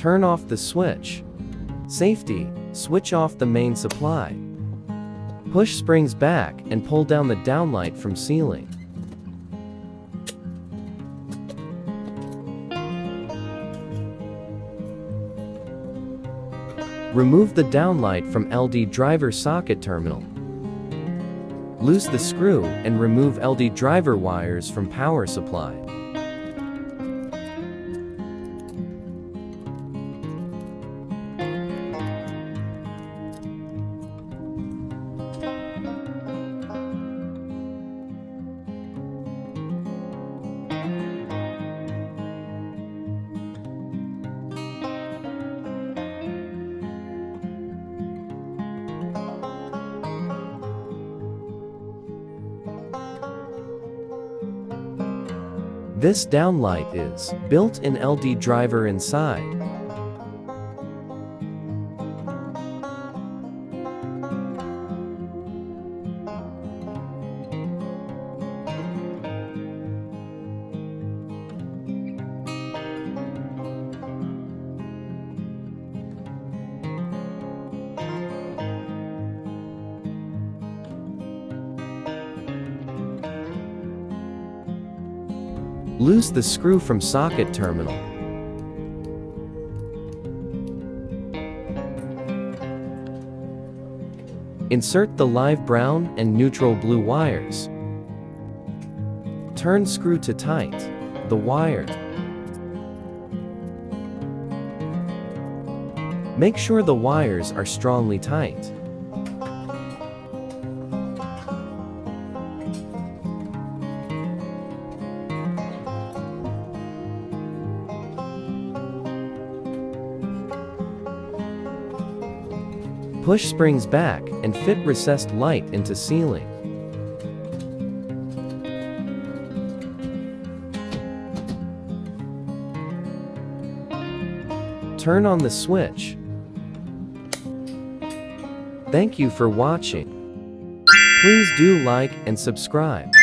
Turn off the switch. Safety, switch off the main supply. Push springs back and pull down the downlight from ceiling. Remove the downlight from LD driver socket terminal. Loose the screw and remove LD driver wires from power supply. This downlight is built-in LD driver inside. Loose the screw from socket terminal. Insert the live brown and neutral blue wires. Turn screw to tight the wire. Make sure the wires are strongly tight. Push springs back and fit recessed light into ceiling. Turn on the switch. Thank you for watching. Please do like and subscribe.